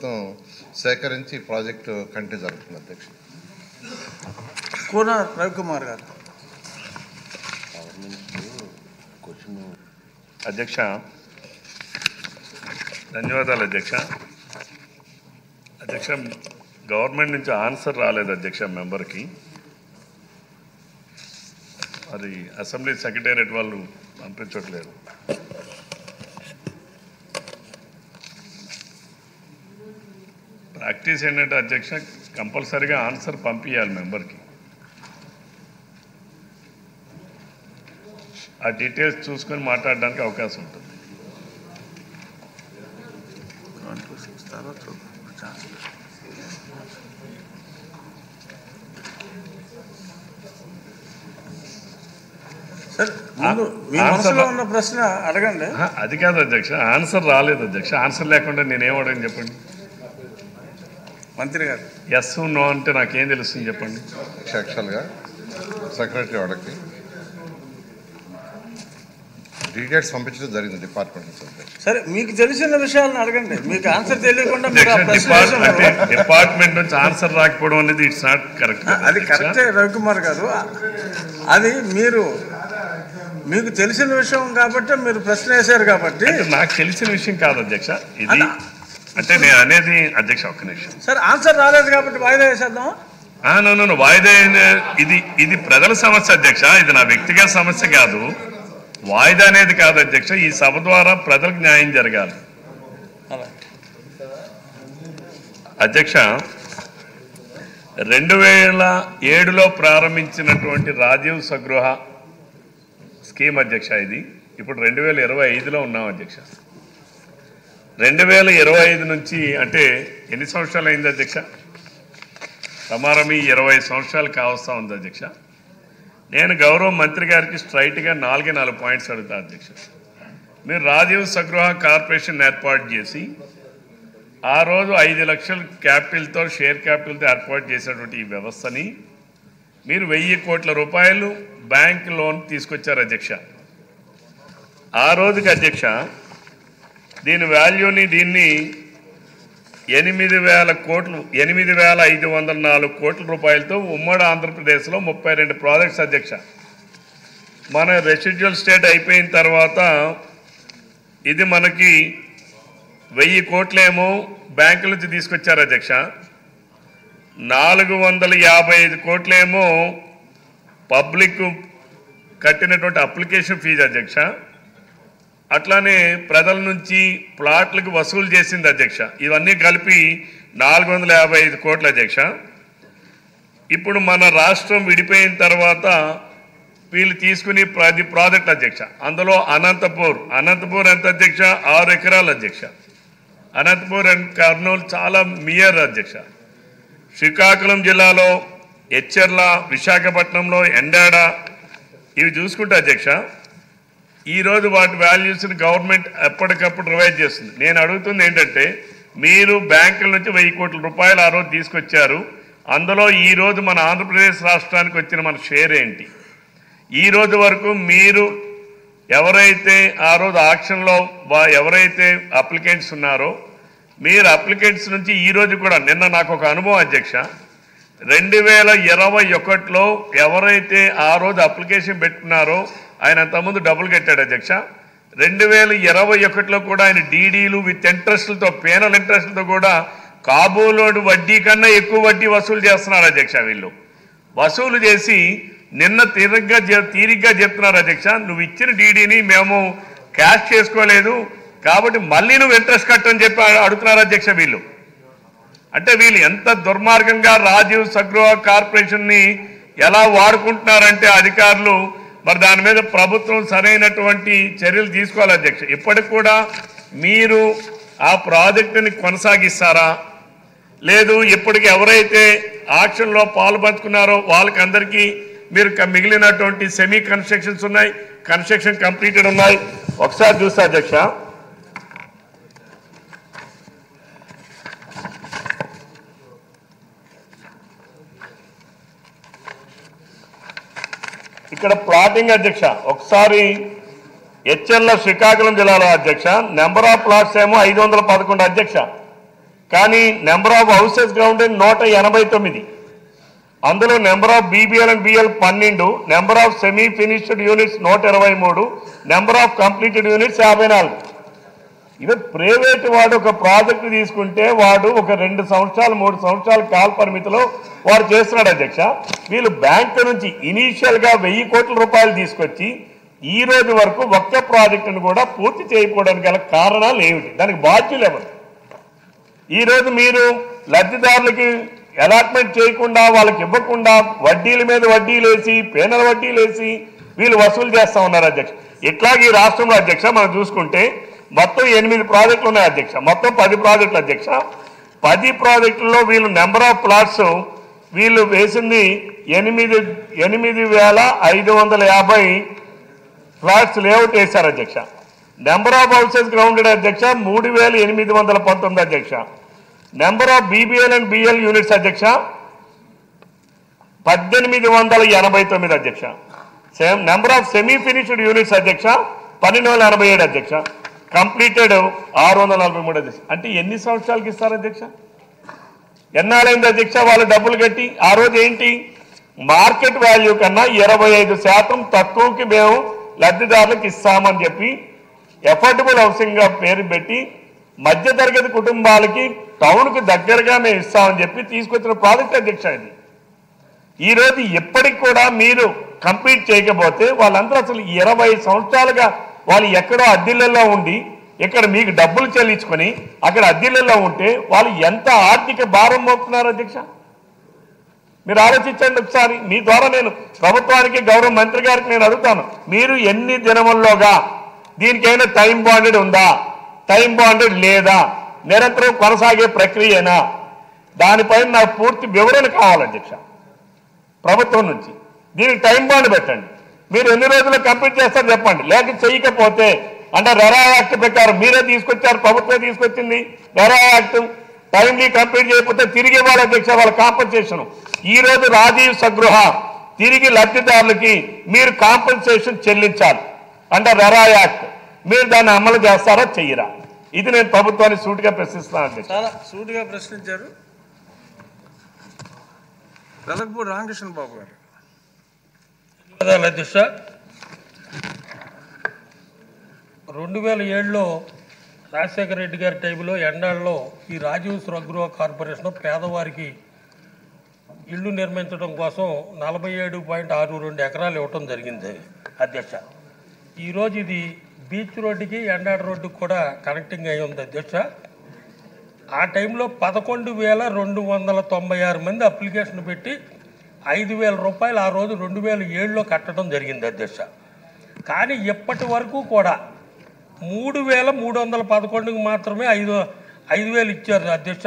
మొత్తం సేకరించి project continue జరుగుతుంది అధ్యక్ష. కూన రవికుమార్ గారు. అధ్యక్ష ధన్యవాదాలు అధ్యక్ష. అధ్యక్ష గవర్నమెంట్ నుంచి ఆన్సర్ రాలేదు అధ్యక్ష మెంబర్కి. మరి అసెంబ్లీ సెక్రటేరియట్ వాళ్ళు పంపించట్లేదు. ప్రాక్టీస్ ఏంటంటే అధ్యక్ష కంపల్సరీగా ఆన్సర్ పంపించాలి మెంబర్కి. ఆ డీటెయిల్స్ చూసుకొని మాట్లాడడానికి అవకాశం ఉంటుంది. ఉన్న ప్రశ్న అడగండి. అది కాదు అధ్యక్ష, ఆన్సర్ రాలేదు అధ్యక్ష. ఆన్సర్ లేకుండా నేనేం అడగని చెప్పండి. మంత్రి గారు ఎస్ నో అంటే నాకేం తెలుస్తుంది చెప్పండి. యాక్చువల్గా సెక్రటరీ వాళ్ళకి డీటెయిల్స్ పంపించడం జరిగింది డిపార్ట్మెంట్ నుంచి. సరే మీకు తెలిసిన విషయాలను అడగండి. మీకు ఆన్సర్ తెలియకుండా డిపార్ట్మెంట్ నుంచి ఆన్సర్ రాకపోవడం అనేది ఇట్స్ నాట్ కరెక్ట్. అది కరెక్టే రవికుమార్ గారు. అది మీకు తెలిసిన విషయం కాబట్టి మీరు ప్రశ్న వేశారు కాబట్టి. నాకు తెలిసిన విషయం కాదు అధ్యక్ష ఇది. అంటే నేను అనేది అధ్యక్ష ఒక్క నిమిషం. సరే ఆన్సర్ రాలేదు కాబట్టి వాయిదా వేసేద్దాం. నన్ను వాయిదా ఇది ప్రజల సమస్య అధ్యక్ష. ఇది నా వ్యక్తిగత సమస్య కాదు. వాయిదా అనేది కాదు అధ్యక్ష. ఈ సభ ద్వారా ప్రజలకు న్యాయం జరగాలి అధ్యక్ష. 2007లో ప్రారంభించినటువంటి రాజీవ్ స్వగృహ స్కీమ్ అధ్యక్ష ఇది ఇప్పుడు 2025లో ఉన్నాం అధ్యక్ష. 2025 నుంచి అంటే ఎన్ని సంవత్సరాలు అయింది అధ్యక్ష? సుమారు 20 సంవత్సరాలు కావస్తా ఉంది అధ్యక్ష. నేను గౌరవ మంత్రి గారికి స్ట్రైట్గా 4 పాయింట్స్ అడుగుతా అధ్యక్ష. మీరు రాజీవ్ స్వగృహ కార్పొరేషన్ ఏర్పాటు చేసి ఆ రోజు 5 లక్షల క్యాపిటల్తో షేర్ క్యాపిటల్తో ఏర్పాటు చేసినటువంటి ఈ వ్యవస్థని మీరు 1000 కోట్ల రూపాయలు బ్యాంక్ లోన్ తీసుకొచ్చారు అధ్యక్ష. ఆ రోజుకి అధ్యక్ష దీని వాల్యూని దీన్ని 8,000 కోట్లు 8,504 కోట్ల రూపాయలతో ఉమ్మడి ఆంధ్రప్రదేశ్లో 32 ప్రాజెక్ట్స్ అధ్యక్ష. మన రెసిడ్యువల్ స్టేట్ అయిపోయిన తర్వాత ఇది మనకి 1000 కోట్లేమో బ్యాంకుల నుంచి తీసుకొచ్చారు అధ్యక్ష. 455 కోట్లేమో పబ్లిక్ కట్టినటువంటి అప్లికేషన్ ఫీజు అధ్యక్ష. అట్లానే ప్రజల నుంచి ప్లాట్లకు వసూలు చేసింది అధ్యక్ష. ఇవన్నీ కలిపి 455 కోట్ల అధ్యక్ష. ఇప్పుడు మన రాష్ట్రం విడిపోయిన తర్వాత వీళ్ళు తీసుకుని 10 ప్రాజెక్ట్ అధ్యక్ష. అందులో అనంతపూర్ ఎంత అధ్యక్ష? 6 ఎకరాలు అధ్యక్ష. అనంతపూర్ అండ్ కర్నూలు చాలా మియర్ అధ్యక్ష. శ్రీకాకుళం జిల్లాలో ఎచ్చెర్ల, విశాఖపట్నంలో ఎండాడ ఇవి చూసుకుంటే అధ్యక్ష ఈరోజు వాటి వాల్యూస్ని గవర్నమెంట్ ఎప్పటికప్పుడు రివైజ్ చేస్తుంది. నేను అడుగుతుంది ఏంటంటే మీరు బ్యాంకుల నుంచి 1000 కోట్ల రూపాయలు ఆ రోజు తీసుకొచ్చారు. అందులో ఈరోజు మన ఆంధ్రప్రదేశ్ రాష్ట్రానికి వచ్చిన మన షేర్ ఏంటి? ఈ రోజు వరకు మీరు ఎవరైతే ఆ రోజు ఆక్షన్లో ఎవరైతే అప్లికెంట్స్ ఉన్నారో మీరు అప్లికెంట్స్ నుంచి ఈరోజు కూడా నిన్న నాకు ఒక అనుభవం అధ్యక్ష. 2021లో ఎవరైతే ఆ రోజు అప్లికేషన్ పెట్టుకున్నారో ఆయన అంతకుముందు డబ్బులు కట్టాడు అధ్యక్ష. 2021లో కూడా ఆయన డీడీలు విత్ ఇంట్రెస్ట్లతో పేనల్ ఇంట్రెస్ట్లతో కూడా కాబోలోడు వడ్డీ కన్నా ఎక్కువ వడ్డీ వసూలు చేస్తున్నారు అధ్యక్ష. వీళ్ళు వసూలు చేసి నిన్న తీరిగ్గా చెప్తున్నారు అధ్యక్ష, నువ్వు ఇచ్చిన డీడీని మేము క్యాష్ చేసుకోలేదు కాబట్టి మళ్ళీ నువ్వు ఇంట్రెస్ట్ కట్టని చెప్పి అడుగుతున్నారు అధ్యక్ష. వీళ్ళు అంటే వీళ్ళు ఎంత దుర్మార్గంగా రాజీవ్ స్వగృహ కార్పొరేషన్ని ఎలా వాడుకుంటున్నారంటే అధికారులు, మరి దాని మీద ప్రభుత్వం సరైనటువంటి చర్యలు తీసుకోవాలి అధ్యక్ష. ఇప్పటికి కూడా మీరు ఆ ప్రాజెక్టుని కొనసాగిస్తారా లేదు? ఇప్పటికి ఎవరైతే ఆక్షన్లో పాల్పంచుకున్నారో వాళ్ళకి అందరికీ మీరు మిగిలినటువంటి సెమీ కన్స్ట్రక్షన్స్ ఉన్నాయి, కన్స్ట్రక్షన్ కంప్లీటెడ్ ఉన్నాయి. ఒకసారి చూస్తా అధ్యక్ష. ఇక్కడ ప్లాటింగ్ అధ్యక్ష ఒకసారి హెచ్ఎల్ శ్రీకాకుళం జిల్లాలో అధ్యక్ష నెంబర్ ఆఫ్ ప్లాట్స్ ఏమో 511 అధ్యక్ష. కానీ నెంబర్ ఆఫ్ హౌసెస్ గ్రౌండెడ్ 189, అందులో number of BBL and BL 12, number of semi finished units 123, number of completed units 54. ఇది ప్రైవేట్ వాడు ఒక ప్రాజెక్టు తీసుకుంటే వాడు ఒక 2 సంవత్సరాలు 3 సంవత్సరాల కాల పరిమితిలో వాడు చేస్తున్నాడు అధ్యక్ష. వీళ్ళు బ్యాంకు నుంచి ఇనీషియల్గా 1000 కోట్ల రూపాయలు తీసుకొచ్చి ఈ రోజు వరకు ఒక్క ప్రాజెక్టును కూడా పూర్తి చేయకపోవడానికి గల కారణాలు ఏమిటి? దానికి బాధ్యులు ఎవరు? ఈరోజు మీరు లబ్ధిదారులకి అలాట్మెంట్ చేయకుండా వాళ్ళకి ఇవ్వకుండా వడ్డీల మీద వడ్డీలు వేసి పేనల వడ్డీలు వేసి వీళ్ళు వసూలు చేస్తూ ఉన్నారు అధ్యక్ష. ఇట్లాగే ఈ రాష్ట్రంలో అధ్యక్ష మనం చూసుకుంటే మొత్తం 8 ప్రాజెక్టులు ఉన్నాయి అధ్యక్ష, మొత్తం 10 ప్రాజెక్టులు అధ్యక్ష. 10 ప్రాజెక్టుల్లో వీళ్ళు నెంబర్ ఆఫ్ ప్లాట్స్ వీళ్ళు వేసింది 8,550 ఫ్లాట్స్ లేఅవుట్ వేశారు అధ్యక్ష. నెంబర్ ఆఫ్ హౌసెస్ గ్రౌండెడ్ అధ్యక్ష 3,819 అధ్యక్ష. Number of BBL and BL units అధ్యక్ష 1,889 అధ్యక్ష. Number of semi finished units అధ్యక్ష 1,287 అధ్యక్ష. కంప్లీటెడ్ 643 అధ్యక్ష. అంటే ఎన్ని సంవత్సరాలకి ఇస్తారు అధ్యక్ష? ఎన్నాళ్ళైంది అధ్యక్ష వాళ్ళు డబ్బులు కట్టి? ఆ రోజు ఏంటి మార్కెట్ వాల్యూ కన్నా 25% తక్కువకి మేము లబ్ధిదారులకు ఇస్తామని చెప్పి ఎఫోర్డబుల్ హౌసింగ్ పేరు పెట్టి మధ్యతరగతి కుటుంబాలకి టౌన్కి దగ్గరగా మేము ఇస్తామని చెప్పి తీసుకొచ్చిన ప్రాజెక్ట్ అధ్యక్ష ఇది. ఈరోజు ఎప్పటికి కూడా మీరు కంప్లీట్ చేయకపోతే వాళ్ళందరూ అసలు 20 సంవత్సరాలుగా వాళ్ళు ఎక్కడో అద్దెళ్లలో ఉండి ఇక్కడ మీకు డబ్బులు చెల్లించుకొని అక్కడ అద్దెళ్లలో ఉంటే వాళ్ళు ఎంత ఆర్థిక భారం మోపుతున్నారు అధ్యక్ష? మీరు ఆలోచించండి ఒకసారి. మీ ద్వారా నేను ప్రభుత్వానికి గౌరవ మంత్రి గారికి నేను అడుగుతాను, మీరు ఎన్ని దినముల్లోగా దీనికైనా టైం బాండెడ్ ఉందా, టైం బాండెడ్ లేదా, నిరంతరం కొనసాగే ప్రక్రియనా, దానిపైన నాకు పూర్తి వివరణ కావాలి అధ్యక్ష ప్రభుత్వం నుంచి. దీనికి టైం బాండ్ పెట్టండి. మీరు ఎన్ని రోజుల్లో కంప్లీట్ చేస్తారో చెప్పండి. లేక చేయకపోతే అంటే రెరా యాక్ట్ ప్రకారం మీరే తీసుకొచ్చారు, ప్రభుత్వం తీసుకొచ్చింది రెరా యాక్ట్, టైంలీ కంప్లీట్ చేయకపోతే తిరిగి వాళ్ళ అధ్యక్ష వాళ్ళ కాంపన్సేషన్. ఈ రోజు రాజీవ్ సగృహ తిరిగి లబ్ధిదారులకి మీరు కాంపన్సేషన్ చెల్లించాలి అంటే రెరా యాక్ట్. మీరు దాన్ని అమలు చేస్తారా చెయ్యరా? ఇది నేను ప్రభుత్వాన్ని సూటిగా ప్రశ్నిస్తున్నాను అధ్యక్ష. చాలా సూటిగా ప్రశ్నించారు వెలగపూడి రామకృష్ణ బాబు గారు. అధ్యక్ష 2007లో రాజశేఖర రెడ్డి గారి టైంలో ఎండాళ్ళలో ఈ రాజీవ్ స్వగృహ కార్పొరేషన్ పేదవారికి ఇళ్ళు నిర్మించడం కోసం 47.62 ఎకరాలు ఇవ్వటం జరిగింది అధ్యక్ష. ఈరోజు ఇది బీచ్ రోడ్డుకి ఎండాడు రోడ్డుకి కూడా కనెక్టింగ్ అయి ఉంది అధ్యక్ష. ఆ టైంలో 11,296 మంది అప్లికేషన్ పెట్టి 5,000 రూపాయలు ఆ రోజు 2007లో కట్టడం జరిగింది అధ్యక్ష. కానీ ఇప్పటి వరకు కూడా 3,311కి మాత్రమే 5,000 ఇచ్చారు అధ్యక్ష.